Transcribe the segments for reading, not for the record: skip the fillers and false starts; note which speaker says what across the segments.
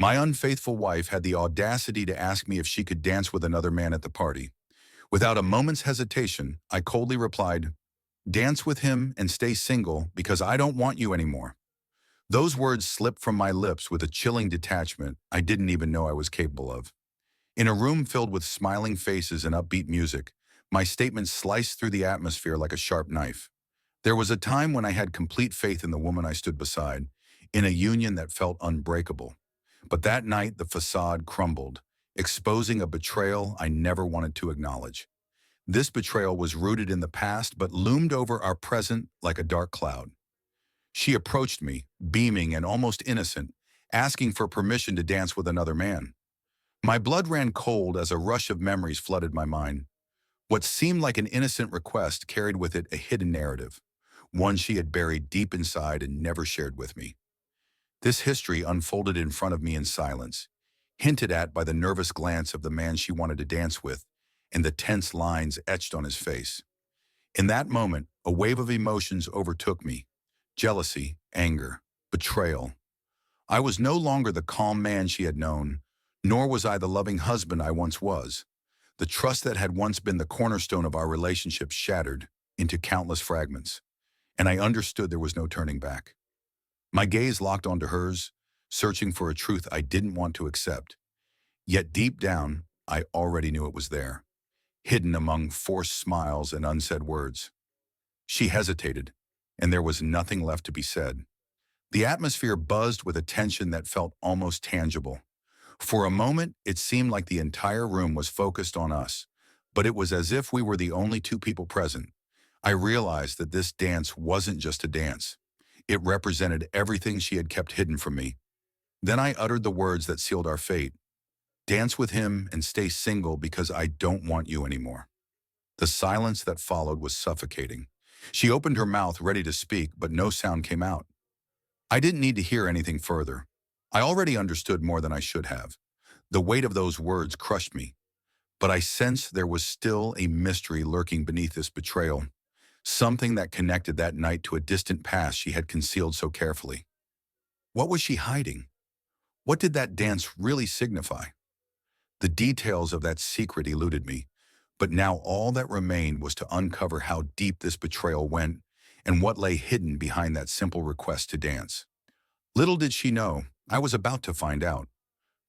Speaker 1: My unfaithful wife had the audacity to ask me if she could dance with another man at the party. Without a moment's hesitation, I coldly replied, "Dance with him and stay single because I don't want you anymore." Those words slipped from my lips with a chilling detachment I didn't even know I was capable of. In a room filled with smiling faces and upbeat music, my statement sliced through the atmosphere like a sharp knife. There was a time when I had complete faith in the woman I stood beside, in a union that felt unbreakable. But that night, the facade crumbled, exposing a betrayal I never wanted to acknowledge. This betrayal was rooted in the past but loomed over our present like a dark cloud. She approached me, beaming and almost innocent, asking for permission to dance with another man. My blood ran cold as a rush of memories flooded my mind. What seemed like an innocent request carried with it a hidden narrative, one she had buried deep inside and never shared with me. This history unfolded in front of me in silence, hinted at by the nervous glance of the man she wanted to dance with and the tense lines etched on his face. In that moment, a wave of emotions overtook me: jealousy, anger, betrayal. I was no longer the calm man she had known, nor was I the loving husband I once was. The trust that had once been the cornerstone of our relationship shattered into countless fragments, and I understood there was no turning back. My gaze locked onto hers, searching for a truth I didn't want to accept. Yet deep down, I already knew it was there, hidden among forced smiles and unsaid words. She hesitated, and there was nothing left to be said. The atmosphere buzzed with a tension that felt almost tangible. For a moment, it seemed like the entire room was focused on us, but it was as if we were the only two people present. I realized that this dance wasn't just a dance. It represented everything she had kept hidden from me. Then I uttered the words that sealed our fate. "Dance with him and stay single because I don't want you anymore." The silence that followed was suffocating. She opened her mouth ready to speak, but no sound came out. I didn't need to hear anything further. I already understood more than I should have. The weight of those words crushed me, but I sensed there was still a mystery lurking beneath this betrayal, something that connected that night to a distant past she had concealed so carefully. What was she hiding? What did that dance really signify? The details of that secret eluded me, but now all that remained was to uncover how deep this betrayal went and what lay hidden behind that simple request to dance. Little did she know, I was about to find out.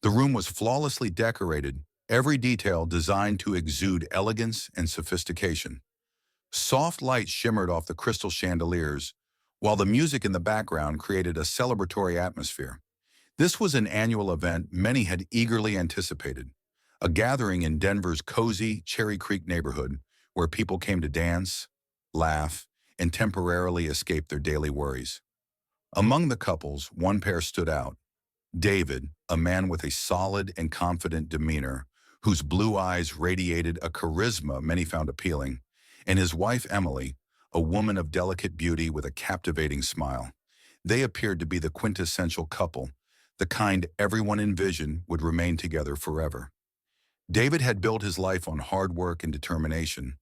Speaker 1: The room was flawlessly decorated, every detail designed to exude elegance and sophistication. Soft light shimmered off the crystal chandeliers, while the music in the background created a celebratory atmosphere. This was an annual event many had eagerly anticipated, a gathering in Denver's cozy Cherry Creek neighborhood where people came to dance, laugh, and temporarily escape their daily worries. Among the couples, one pair stood out. David, a man with a solid and confident demeanor, whose blue eyes radiated a charisma many found appealing, and his wife Emily, a woman of delicate beauty with a captivating smile. They appeared to be the quintessential couple, the kind everyone envisioned would remain together forever. David had built his life on hard work and determination,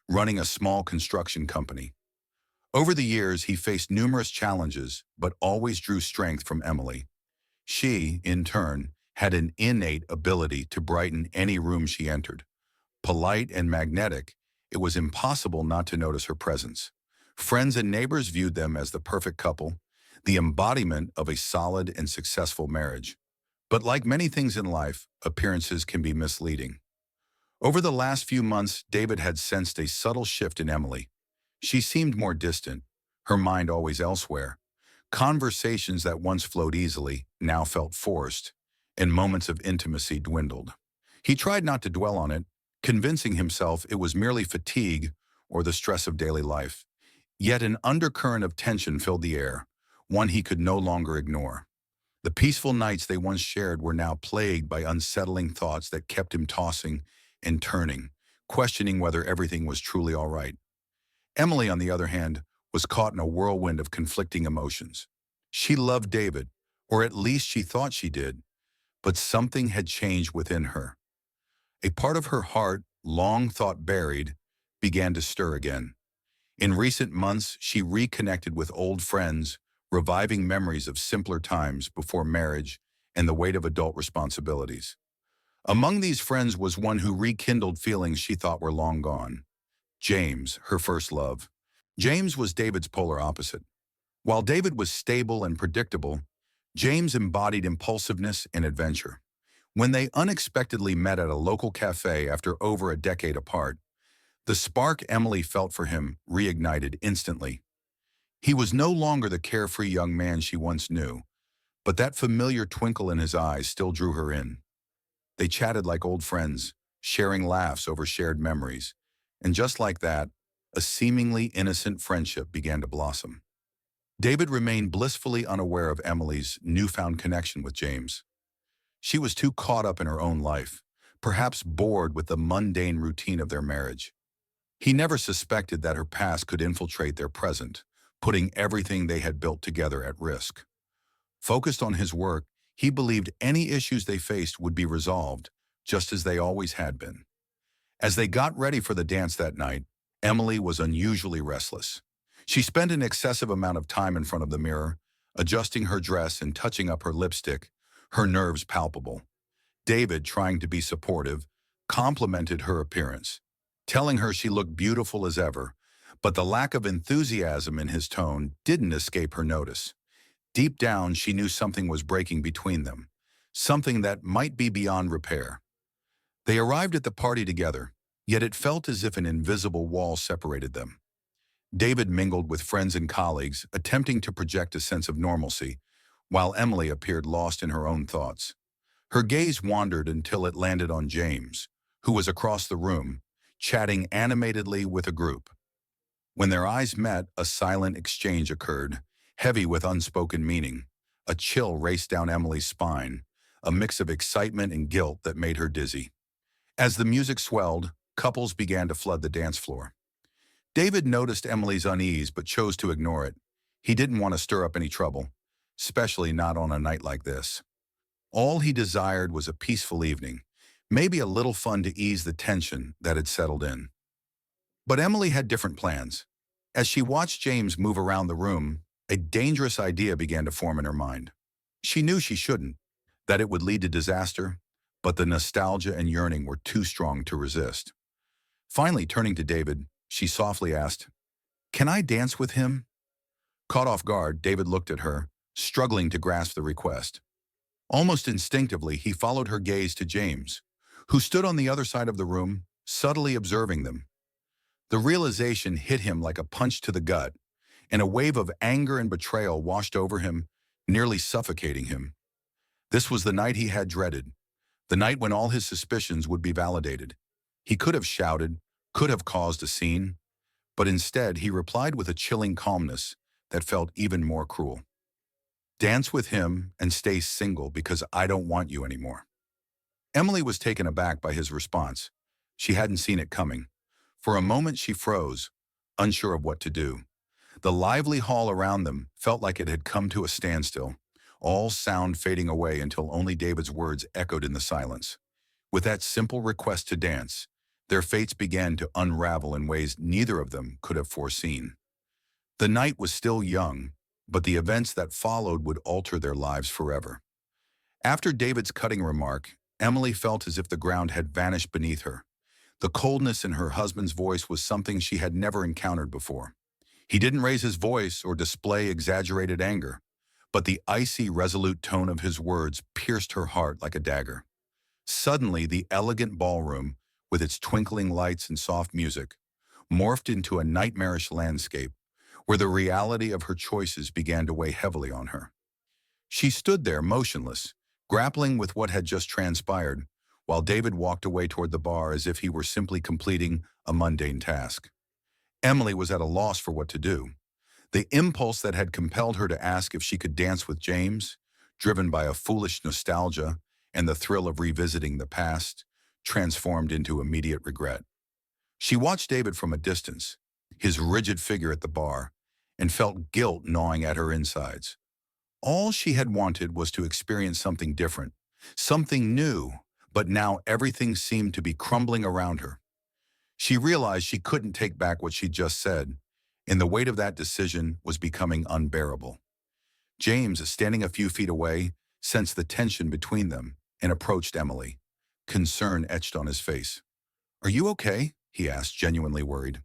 Speaker 1: running a small construction company. Over the years, he faced numerous challenges, but always drew strength from Emily. She, in turn, had an innate ability to brighten any room she entered. Polite and magnetic, it was impossible not to notice her presence. Friends and neighbors viewed them as the perfect couple, the embodiment of a solid and successful marriage. But like many things in life, appearances can be misleading. Over the last few months, David had sensed a subtle shift in Emily. She seemed more distant, her mind always elsewhere. Conversations that once flowed easily now felt forced, and moments of intimacy dwindled. He tried not to dwell on it, convincing himself it was merely fatigue or the stress of daily life. Yet an undercurrent of tension filled the air, one he could no longer ignore. The peaceful nights they once shared were now plagued by unsettling thoughts that kept him tossing and turning, questioning whether everything was truly all right. Emily, on the other hand, was caught in a whirlwind of conflicting emotions. She loved David, or at least she thought she did, but something had changed within her. A part of her heart, long thought buried, began to stir again. In recent months, she reconnected with old friends, reviving memories of simpler times before marriage and the weight of adult responsibilities. Among these friends was one who rekindled feelings she thought were long gone. James, her first love. James was David's polar opposite. While David was stable and predictable, James embodied impulsiveness and adventure. When they unexpectedly met at a local cafe after over a decade apart, the spark Emily felt for him reignited instantly. He was no longer the carefree young man she once knew, but that familiar twinkle in his eyes still drew her in. They chatted like old friends, sharing laughs over shared memories, and just like that, a seemingly innocent friendship began to blossom. David remained blissfully unaware of Emily's newfound connection with James. She was too caught up in her own life, perhaps bored with the mundane routine of their marriage. He never suspected that her past could infiltrate their present, putting everything they had built together at risk. Focused on his work, he believed any issues they faced would be resolved, just as they always had been. As they got ready for the dance that night, Emily was unusually restless. She spent an excessive amount of time in front of the mirror, adjusting her dress and touching up her lipstick, her nerves palpable. David, trying to be supportive, complimented her appearance, telling her she looked beautiful as ever, but the lack of enthusiasm in his tone didn't escape her notice. Deep down, she knew something was breaking between them, something that might be beyond repair. They arrived at the party together, yet it felt as if an invisible wall separated them. David mingled with friends and colleagues, attempting to project a sense of normalcy, while Emily appeared lost in her own thoughts. Her gaze wandered until it landed on James, who was across the room, chatting animatedly with a group. When their eyes met, a silent exchange occurred, heavy with unspoken meaning. A chill raced down Emily's spine, a mix of excitement and guilt that made her dizzy. As the music swelled, couples began to flood the dance floor. David noticed Emily's unease but chose to ignore it. He didn't want to stir up any trouble, especially not on a night like this. All he desired was a peaceful evening, maybe a little fun to ease the tension that had settled in. But Emily had different plans. As she watched James move around the room, a dangerous idea began to form in her mind. She knew she shouldn't, that it would lead to disaster, but the nostalgia and yearning were too strong to resist. Finally, turning to David, she softly asked, "Can I dance with him?" Caught off guard, David looked at her, struggling to grasp the request. Almost instinctively, he followed her gaze to James, who stood on the other side of the room, subtly observing them. The realization hit him like a punch to the gut, and a wave of anger and betrayal washed over him, nearly suffocating him. This was the night he had dreaded, the night when all his suspicions would be validated. He could have shouted, could have caused a scene, but instead he replied with a chilling calmness that felt even more cruel. "Dance with him and stay single because I don't want you anymore." Emily was taken aback by his response. She hadn't seen it coming. For a moment she froze, unsure of what to do. The lively hall around them felt like it had come to a standstill, all sound fading away until only David's words echoed in the silence. With that simple request to dance, their fates began to unravel in ways neither of them could have foreseen. The night was still young, but the events that followed would alter their lives forever. After David's cutting remark, Emily felt as if the ground had vanished beneath her. The coldness in her husband's voice was something she had never encountered before. He didn't raise his voice or display exaggerated anger, but the icy, resolute tone of his words pierced her heart like a dagger. Suddenly, the elegant ballroom, with its twinkling lights and soft music, morphed into a nightmarish landscape where the reality of her choices began to weigh heavily on her. She stood there motionless, grappling with what had just transpired, while David walked away toward the bar as if he were simply completing a mundane task. Emily was at a loss for what to do. The impulse that had compelled her to ask if she could dance with James, driven by a foolish nostalgia and the thrill of revisiting the past, transformed into immediate regret. She watched David from a distance, his rigid figure at the bar, and felt guilt gnawing at her insides. All she had wanted was to experience something different, something new, but now everything seemed to be crumbling around her. She realized she couldn't take back what she'd just said, and the weight of that decision was becoming unbearable. James, standing a few feet away, sensed the tension between them, and approached Emily. Concern etched on his face. "Are you okay?" he asked, genuinely worried.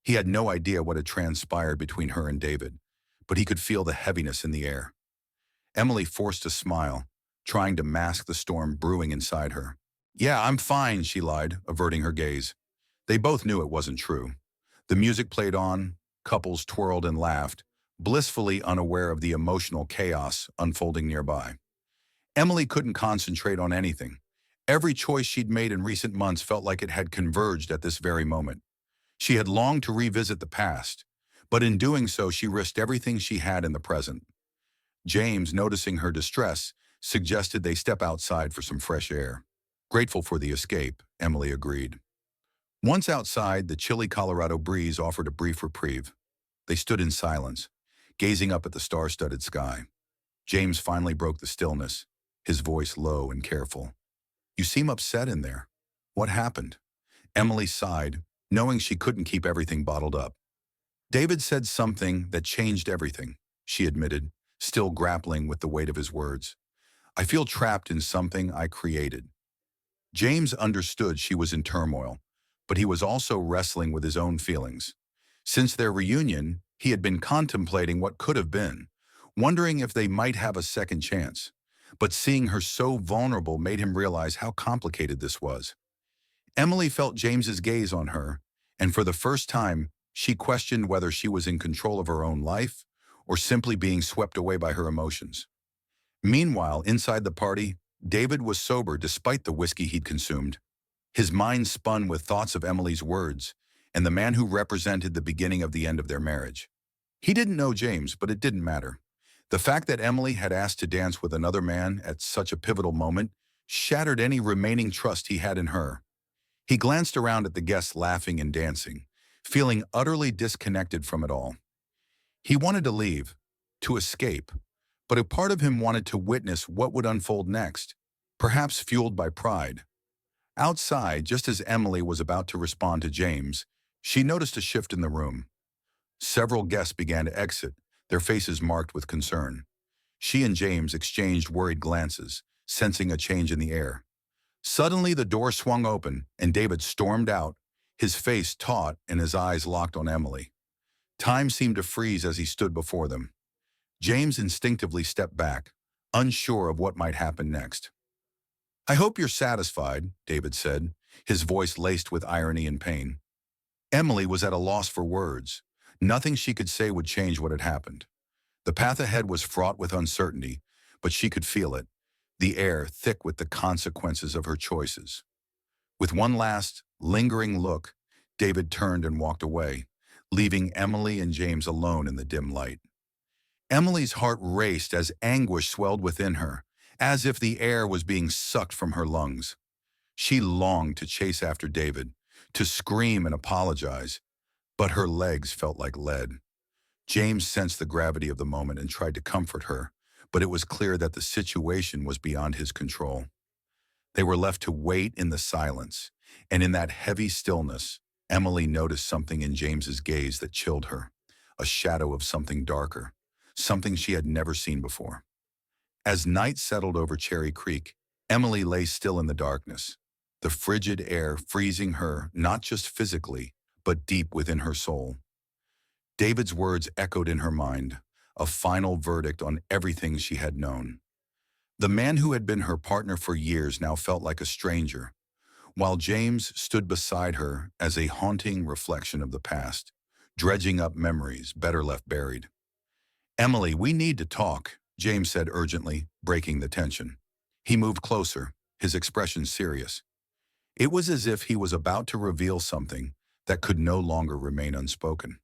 Speaker 1: He had no idea what had transpired between her and David, but he could feel the heaviness in the air. Emily forced a smile, trying to mask the storm brewing inside her. "Yeah, I'm fine," she lied, averting her gaze. They both knew it wasn't true. The music played on, couples twirled and laughed, blissfully unaware of the emotional chaos unfolding nearby. Emily couldn't concentrate on anything. Every choice she'd made in recent months felt like it had converged at this very moment. She had longed to revisit the past, but in doing so she risked everything she had in the present. James, noticing her distress, suggested they step outside for some fresh air. Grateful for the escape, Emily agreed. Once outside, the chilly Colorado breeze offered a brief reprieve. They stood in silence, gazing up at the star-studded sky. James finally broke the stillness, his voice low and careful. "You seem upset in there. What happened?" Emily sighed, knowing she couldn't keep everything bottled up. "David said something that changed everything," she admitted, still grappling with the weight of his words. "I feel trapped in something I created." James understood she was in turmoil, but he was also wrestling with his own feelings. Since their reunion, he had been contemplating what could have been, wondering if they might have a second chance. But seeing her so vulnerable made him realize how complicated this was. Emily felt James's gaze on her, and for the first time, she questioned whether she was in control of her own life or simply being swept away by her emotions. Meanwhile, inside the party, David was sober despite the whiskey he'd consumed. His mind spun with thoughts of Emily's words and the man who represented the beginning of the end of their marriage. He didn't know James, but it didn't matter. The fact that Emily had asked to dance with another man at such a pivotal moment shattered any remaining trust he had in her. He glanced around at the guests laughing and dancing, feeling utterly disconnected from it all. He wanted to leave, to escape, but a part of him wanted to witness what would unfold next, perhaps fueled by pride. Outside, just as Emily was about to respond to James, she noticed a shift in the room. Several guests began to exit, their faces marked with concern. She and James exchanged worried glances, sensing a change in the air. Suddenly, the door swung open, and David stormed out, his face taut and his eyes locked on Emily. Time seemed to freeze as he stood before them. James instinctively stepped back, unsure of what might happen next. "I hope you're satisfied," David said, his voice laced with irony and pain. Emily was at a loss for words. Nothing she could say would change what had happened. The path ahead was fraught with uncertainty, but she could feel it, the air thick with the consequences of her choices. With one last, lingering look, David turned and walked away, leaving Emily and James alone in the dim light. Emily's heart raced as anguish swelled within her, as if the air was being sucked from her lungs. She longed to chase after David, to scream and apologize, but her legs felt like lead. James sensed the gravity of the moment and tried to comfort her, but it was clear that the situation was beyond his control. They were left to wait in the silence, and in that heavy stillness, Emily noticed something in James's gaze that chilled her, a shadow of something darker, something she had never seen before. As night settled over Cherry Creek, Emily lay still in the darkness, the frigid air freezing her not just physically, but deep within her soul. David's words echoed in her mind, a final verdict on everything she had known. The man who had been her partner for years now felt like a stranger, while James stood beside her as a haunting reflection of the past, dredging up memories better left buried. "Emily, we need to talk," James said urgently, breaking the tension. He moved closer, his expression serious. It was as if he was about to reveal something that could no longer remain unspoken.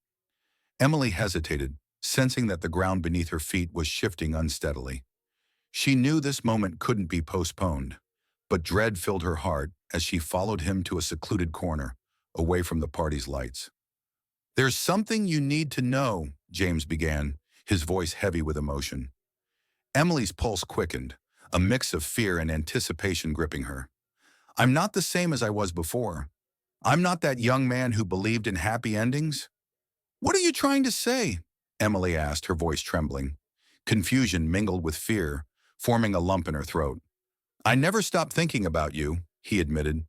Speaker 1: Emily hesitated, sensing that the ground beneath her feet was shifting unsteadily. She knew this moment couldn't be postponed, but dread filled her heart as she followed him to a secluded corner, away from the party's lights. "There's something you need to know," James began, his voice heavy with emotion. Emily's pulse quickened, a mix of fear and anticipation gripping her. "I'm not the same as I was before. I'm not that young man who believed in happy endings." "What are you trying to say?" Emily asked, her voice trembling. Confusion mingled with fear, forming a lump in her throat. I never stopped thinking about you, he admitted,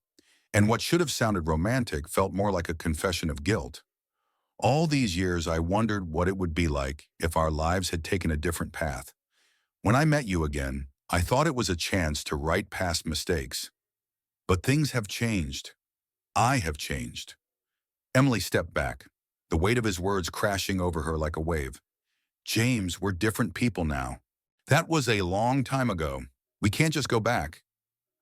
Speaker 1: and what should have sounded romantic felt more like a confession of guilt. All these years I wondered what it would be like if our lives had taken a different path. When I met you again, I thought it was a chance to right past mistakes. But things have changed. I have changed. Emily stepped back, the weight of his words crashing over her like a wave. James, we're different people now. That was a long time ago. We can't just go back.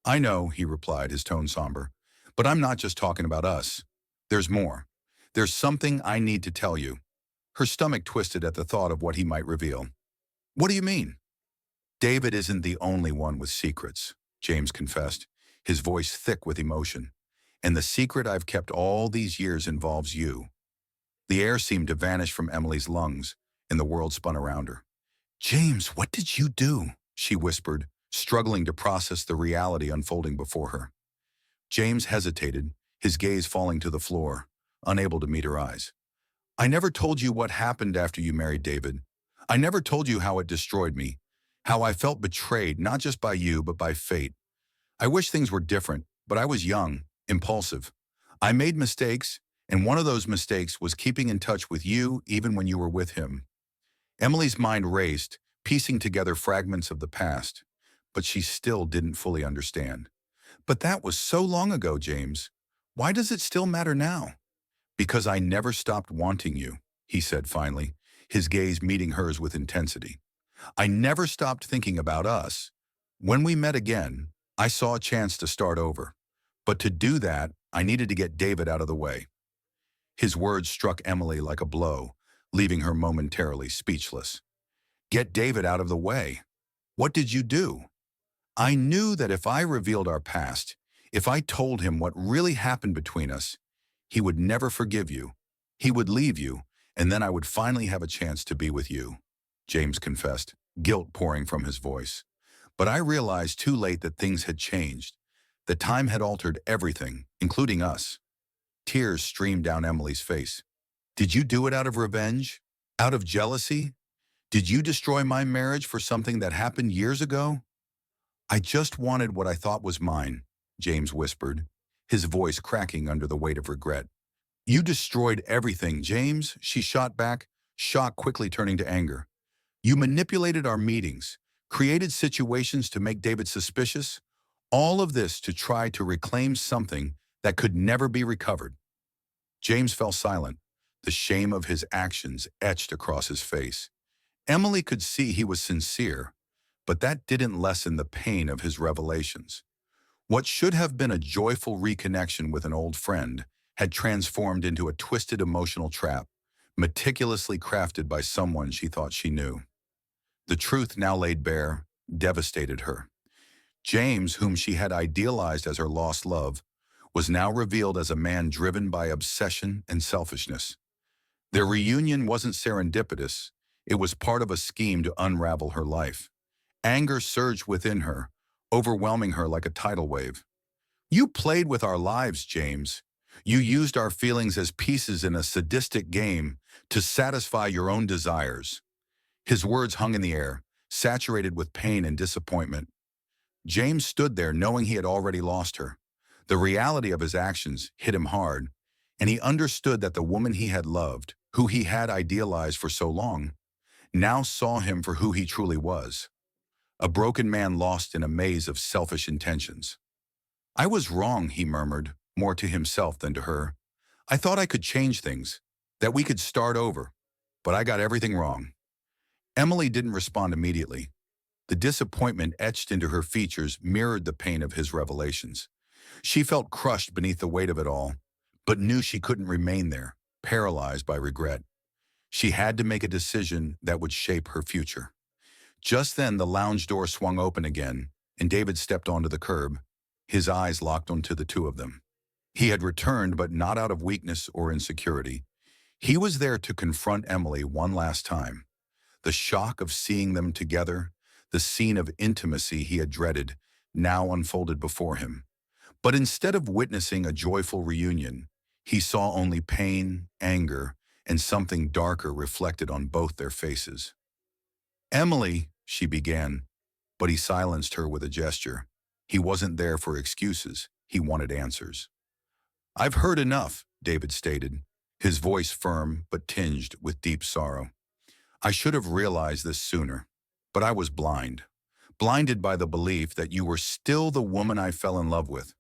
Speaker 1: I know, he replied, his tone somber. But I'm not just talking about us. There's more. There's something I need to tell you. Her stomach twisted at the thought of what he might reveal. What do you mean? David isn't the only one with secrets, James confessed, his voice thick with emotion. And the secret I've kept all these years involves you. The air seemed to vanish from Emily's lungs, and the world spun around her. James, what did you do? She whispered, struggling to process the reality unfolding before her. James hesitated, his gaze falling to the floor, unable to meet her eyes. I never told you what happened after you married David. I never told you how it destroyed me, how I felt betrayed not just by you but by fate. I wish things were different, but I was young, impulsive. I made mistakes, and one of those mistakes was keeping in touch with you even when you were with him. Emily's mind raced, piecing together fragments of the past, but she still didn't fully understand. But that was so long ago, James. Why does it still matter now? Because I never stopped wanting you, he said finally, his gaze meeting hers with intensity. I never stopped thinking about us. When we met again, I saw a chance to start over. But to do that, I needed to get David out of the way. His words struck Emily like a blow, leaving her momentarily speechless. Get David out of the way? What did you do? I knew that if I revealed our past, if I told him what really happened between us, he would never forgive you. He would leave you, and then I would finally have a chance to be with you, James confessed, guilt pouring from his voice. But I realized too late that things had changed. The time had altered everything, including us. Tears streamed down Emily's face. Did you do it out of revenge? Out of jealousy? Did you destroy my marriage for something that happened years ago? I just wanted what I thought was mine, James whispered, his voice cracking under the weight of regret. You destroyed everything, James, she shot back, shock quickly turning to anger. You manipulated our meetings, created situations to make David suspicious, all of this to try to reclaim something that could never be recovered. James fell silent, the shame of his actions etched across his face. Emily could see he was sincere, but that didn't lessen the pain of his revelations. What should have been a joyful reconnection with an old friend had transformed into a twisted emotional trap, meticulously crafted by someone she thought she knew. The truth now laid bare devastated her. James, whom she had idealized as her lost love, was now revealed as a man driven by obsession and selfishness. Their reunion wasn't serendipitous, it was part of a scheme to unravel her life. Anger surged within her, overwhelming her like a tidal wave. You played with our lives, James. You used our feelings as pieces in a sadistic game to satisfy your own desires. His words hung in the air, saturated with pain and disappointment. James stood there knowing he had already lost her. The reality of his actions hit him hard, and he understood that the woman he had loved, who he had idealized for so long, now saw him for who he truly was. A broken man lost in a maze of selfish intentions. I was wrong, he murmured, more to himself than to her. I thought I could change things, that we could start over, but I got everything wrong. Emily didn't respond immediately. The disappointment etched into her features mirrored the pain of his revelations. She felt crushed beneath the weight of it all, but knew she couldn't remain there, paralyzed by regret. She had to make a decision that would shape her future. Just then, the lounge door swung open again, and David stepped onto the curb, his eyes locked onto the two of them. He had returned, but not out of weakness or insecurity. He was there to confront Emily one last time. The shock of seeing them together, the scene of intimacy he had dreaded, now unfolded before him. But instead of witnessing a joyful reunion, he saw only pain, anger, and something darker reflected on both their faces. Emily, she began. but he silenced her with a gesture. He wasn't there for excuses. He wanted answers. "I've heard enough," David stated, his voice firm but tinged with deep sorrow. "I should have realized this sooner, but I was blind. Blinded by the belief that you were still the woman I fell in love with."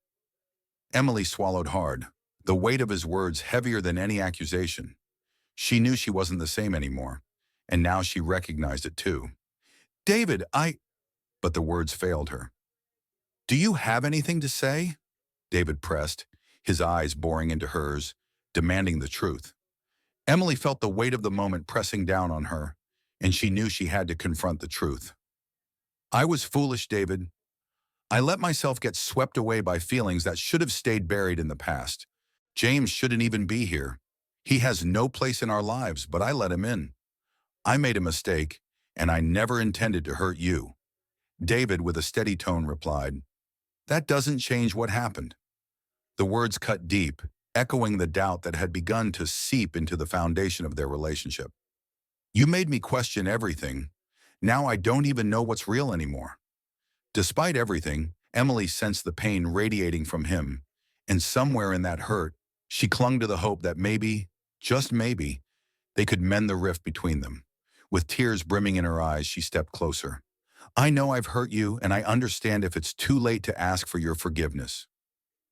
Speaker 1: Emily swallowed hard, the weight of his words heavier than any accusation. She knew she wasn't the same anymore, and now she recognized it too. "David, But the words failed her. "Do you have anything to say?" David pressed, his eyes boring into hers, demanding the truth. Emily felt the weight of the moment pressing down on her, and she knew she had to confront the truth. "I was foolish, David. I let myself get swept away by feelings that should have stayed buried in the past. James shouldn't even be here. He has no place in our lives, but I let him in. I made a mistake, and I never intended to hurt you." David, with a steady tone, replied, "That doesn't change what happened." The words cut deep, echoing the doubt that had begun to seep into the foundation of their relationship. "You made me question everything. Now I don't even know what's real anymore." Despite everything, Emily sensed the pain radiating from him, and somewhere in that hurt, she clung to the hope that maybe, just maybe, they could mend the rift between them. With tears brimming in her eyes, she stepped closer. "I know I've hurt you, and I understand if it's too late to ask for your forgiveness.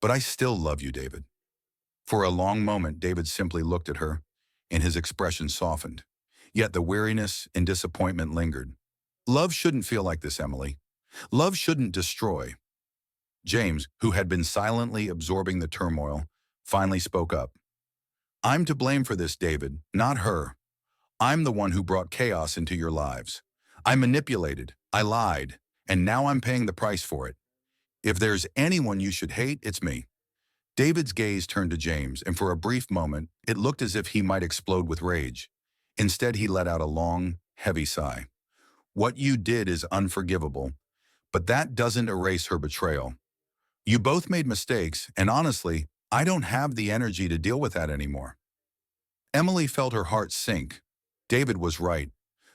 Speaker 1: But I still love you, David." For a long moment, David simply looked at her, and his expression softened. Yet the weariness and disappointment lingered. "Love shouldn't feel like this, Emily. Love shouldn't destroy." James, who had been silently absorbing the turmoil, finally spoke up. "I'm to blame for this, David, not her. I'm the one who brought chaos into your lives. I manipulated, I lied, and now I'm paying the price for it. If there's anyone you should hate, it's me." David's gaze turned to James, and for a brief moment, it looked as if he might explode with rage. Instead, he let out a long, heavy sigh. "What you did is unforgivable, but that doesn't erase her betrayal. You both made mistakes, and honestly, I don't have the energy to deal with that anymore." Emily felt her heart sink. David was right.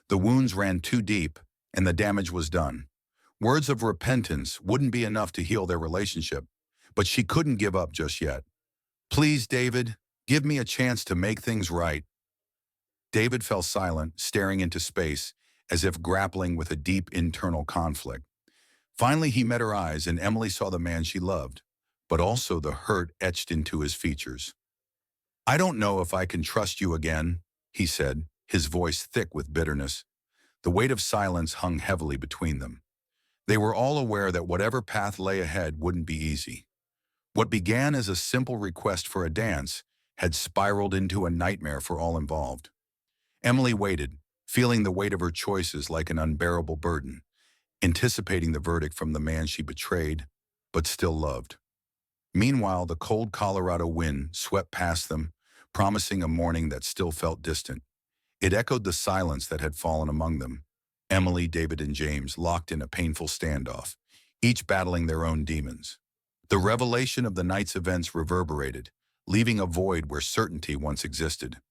Speaker 1: The wounds ran too deep, and the damage was done. Words of repentance wouldn't be enough to heal their relationship, but she couldn't give up just yet. "Please, David, give me a chance to make things right." David fell silent, staring into space, as if grappling with a deep internal conflict. Finally, he met her eyes, and Emily saw the man she loved, but also the hurt etched into his features. "I don't know if I can trust you again," he said, his voice thick with bitterness. The weight of silence hung heavily between them. They were all aware that whatever path lay ahead wouldn't be easy. What began as a simple request for a dance had spiraled into a nightmare for all involved. Emily waited, feeling the weight of her choices like an unbearable burden, anticipating the verdict from the man she betrayed, but still loved. Meanwhile, the cold Colorado wind swept past them, promising a morning that still felt distant. It echoed the silence that had fallen among them. Emily, David, and James locked in a painful standoff, each battling their own demons. The revelation of the night's events reverberated, leaving a void where certainty once existed.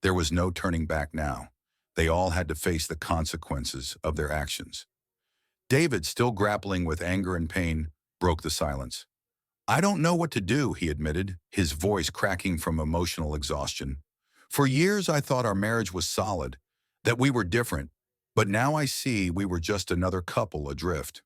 Speaker 1: There was no turning back now. They all had to face the consequences of their actions. David, still grappling with anger and pain, broke the silence. "I don't know what to do," he admitted, his voice cracking from emotional exhaustion. "For years I thought our marriage was solid, that we were different, but now I see we were just another couple adrift."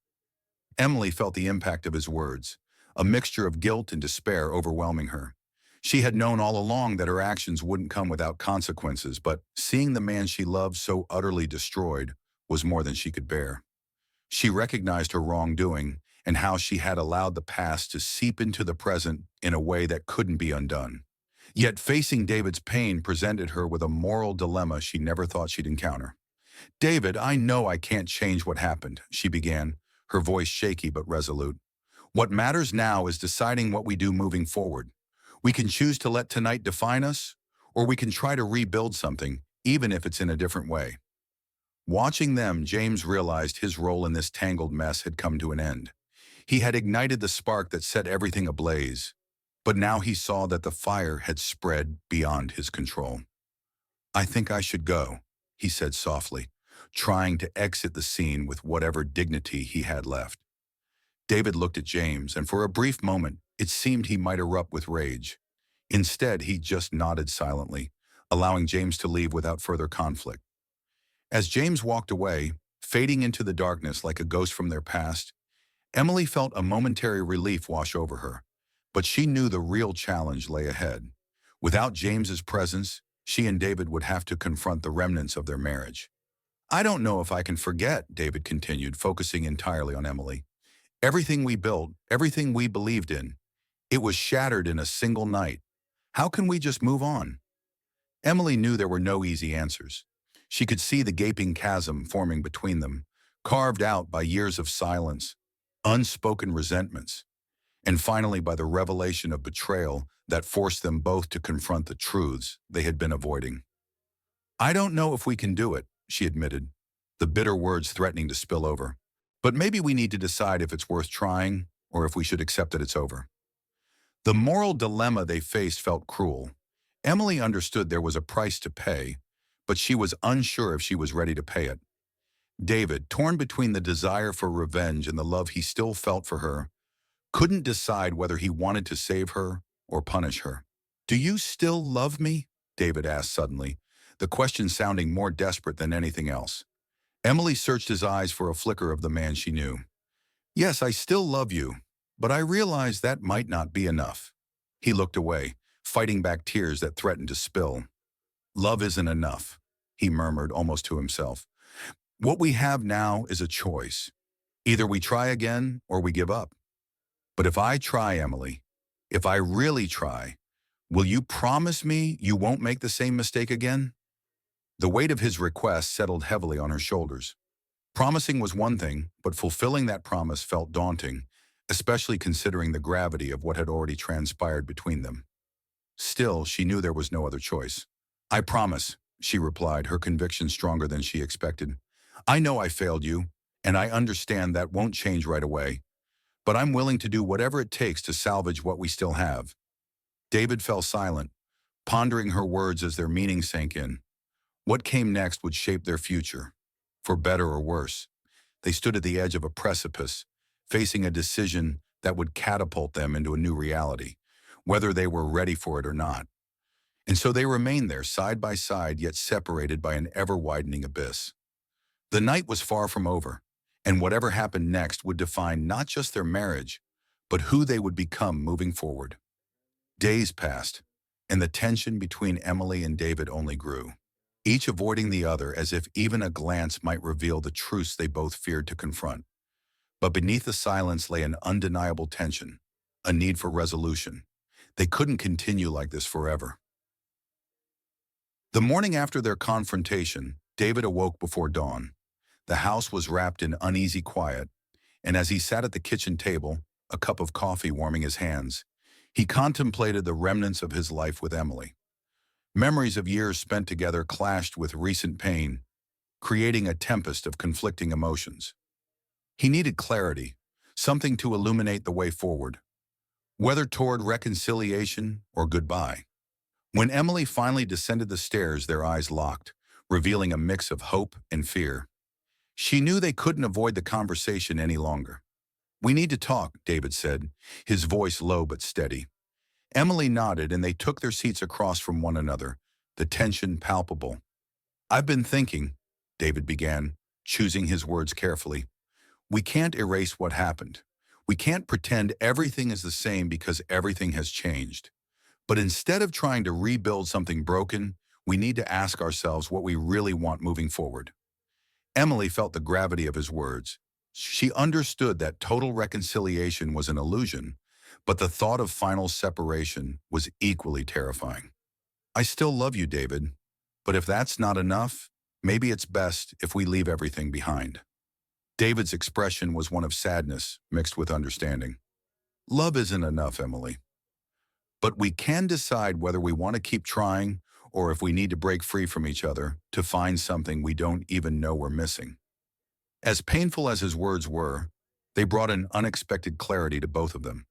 Speaker 1: Emily felt the impact of his words, a mixture of guilt and despair overwhelming her. She had known all along that her actions wouldn't come without consequences, but seeing the man she loved so utterly destroyed was more than she could bear. She recognized her wrongdoing and how she had allowed the past to seep into the present in a way that couldn't be undone. Yet facing David's pain presented her with a moral dilemma she never thought she'd encounter. "David, I know I can't change what happened," she began, her voice shaky but resolute. "What matters now is deciding what we do moving forward. We can choose to let tonight define us, or we can try to rebuild something, even if it's in a different way." Watching them, James realized his role in this tangled mess had come to an end. He had ignited the spark that set everything ablaze, but now he saw that the fire had spread beyond his control. "I think I should go," he said softly, trying to exit the scene with whatever dignity he had left. David looked at James, and for a brief moment, it seemed he might erupt with rage. Instead, he just nodded silently, allowing James to leave without further conflict. As James walked away, fading into the darkness like a ghost from their past, Emily felt a momentary relief wash over her. But she knew the real challenge lay ahead. Without James's presence, she and David would have to confront the remnants of their marriage. I don't know if I can forget, David continued, focusing entirely on Emily. Everything we built, everything we believed in, it was shattered in a single night. How can we just move on? Emily knew there were no easy answers. She could see the gaping chasm forming between them, carved out by years of silence, unspoken resentments, and finally by the revelation of betrayal that forced them both to confront the truths they had been avoiding. I don't know if we can do it, she admitted, the bitter words threatening to spill over. But maybe we need to decide if it's worth trying or if we should accept that it's over. The moral dilemma they faced felt cruel. Emily understood there was a price to pay, but she was unsure if she was ready to pay it. David, torn between the desire for revenge and the love he still felt for her, couldn't decide whether he wanted to save her or punish her. Do you still love me? David asked suddenly, the question sounding more desperate than anything else. Emily searched his eyes for a flicker of the man she knew. Yes, I still love you, but I realized that might not be enough. He looked away, fighting back tears that threatened to spill. Love isn't enough, he murmured almost to himself. What we have now is a choice. Either we try again or we give up. But if I try, Emily, if I really try, will you promise me you won't make the same mistake again? The weight of his request settled heavily on her shoulders. Promising was one thing, but fulfilling that promise felt daunting, especially considering the gravity of what had already transpired between them. Still, she knew there was no other choice. I promise, she replied, her conviction stronger than she expected. I know I failed you, and I understand that won't change right away, but I'm willing to do whatever it takes to salvage what we still have. David fell silent, pondering her words as their meaning sank in. What came next would shape their future, for better or worse. They stood at the edge of a precipice, facing a decision that would catapult them into a new reality, whether they were ready for it or not. And so they remained there, side by side, yet separated by an ever-widening abyss. The night was far from over, and whatever happened next would define not just their marriage, but who they would become moving forward. Days passed, and the tension between Emily and David only grew, each avoiding the other as if even a glance might reveal the truths they both feared to confront. But beneath the silence lay an undeniable tension, a need for resolution. They couldn't continue like this forever. The morning after their confrontation, David awoke before dawn. The house was wrapped in uneasy quiet, and as he sat at the kitchen table, a cup of coffee warming his hands, he contemplated the remnants of his life with Emily. Memories of years spent together clashed with recent pain, creating a tempest of conflicting emotions. He needed clarity, something to illuminate the way forward, whether toward reconciliation or goodbye. When Emily finally descended the stairs, their eyes locked, revealing a mix of hope and fear. She knew they couldn't avoid the conversation any longer. We need to talk, David said, his voice low but steady. Emily nodded, and they took their seats across from one another, the tension palpable. I've been thinking, David began, choosing his words carefully. We can't erase what happened. We can't pretend everything is the same because everything has changed. But instead of trying to rebuild something broken, we need to ask ourselves what we really want moving forward. Emily felt the gravity of his words. She understood that total reconciliation was an illusion, but the thought of final separation was equally terrifying. I still love you, David, but if that's not enough, maybe it's best if we leave everything behind. David's expression was one of sadness mixed with understanding. Love isn't enough, Emily. But we can decide whether we want to keep trying or if we need to break free from each other to find something we don't even know we're missing. As painful as his words were, they brought an unexpected clarity to both of them.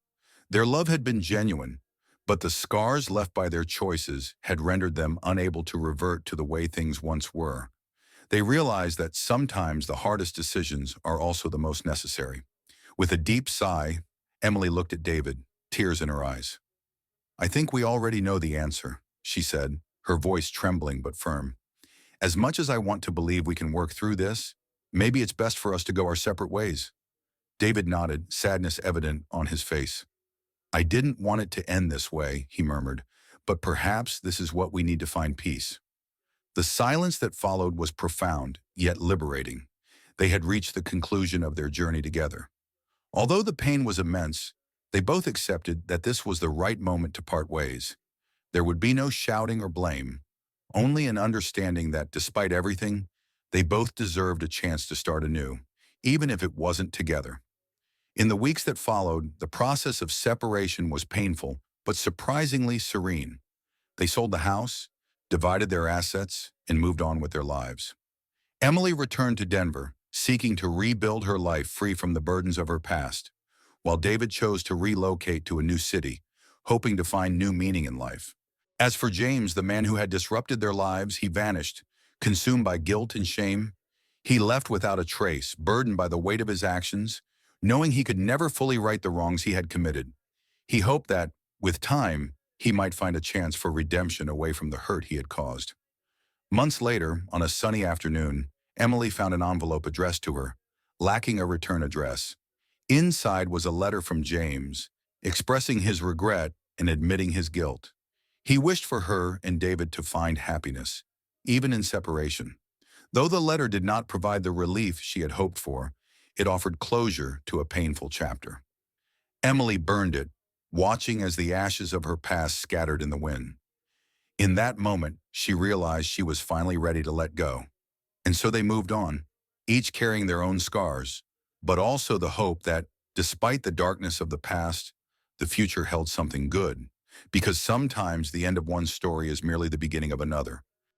Speaker 1: Their love had been genuine, but the scars left by their choices had rendered them unable to revert to the way things once were. They realized that sometimes the hardest decisions are also the most necessary. With a deep sigh, Emily looked at David, tears in her eyes. "I think we already know the answer," she said, her voice trembling but firm. "As much as I want to believe we can work through this, maybe it's best for us to go our separate ways." David nodded, sadness evident on his face. "I didn't want it to end this way," he murmured, "but perhaps this is what we need to find peace." The silence that followed was profound, yet liberating. They had reached the conclusion of their journey together. Although the pain was immense, they both accepted that this was the right moment to part ways. There would be no shouting or blame, only an understanding that despite everything, they both deserved a chance to start anew, even if it wasn't together. In the weeks that followed, the process of separation was painful, but surprisingly serene. They sold the house, divided their assets, and moved on with their lives. Emily returned to Denver, seeking to rebuild her life free from the burdens of her past, while David chose to relocate to a new city, hoping to find new meaning in life. As for James, the man who had disrupted their lives, he vanished, consumed by guilt and shame. He left without a trace, burdened by the weight of his actions, knowing he could never fully right the wrongs he had committed. He hoped that, with time, he might find a chance for redemption away from the hurt he had caused. Months later, on a sunny afternoon, Emily found an envelope addressed to her, lacking a return address. Inside was a letter from James, expressing his regret and admitting his guilt. He wished for her and David to find happiness, even in separation. Though the letter did not provide the relief she had hoped for, it offered closure to a painful chapter. Emily burned it, watching as the ashes of her past scattered in the wind. In that moment, she realized she was finally ready to let go. And so they moved on, each carrying their own scars, but also the hope that, despite the darkness of the past, the future held something good, because sometimes the end of one story is merely the beginning of another.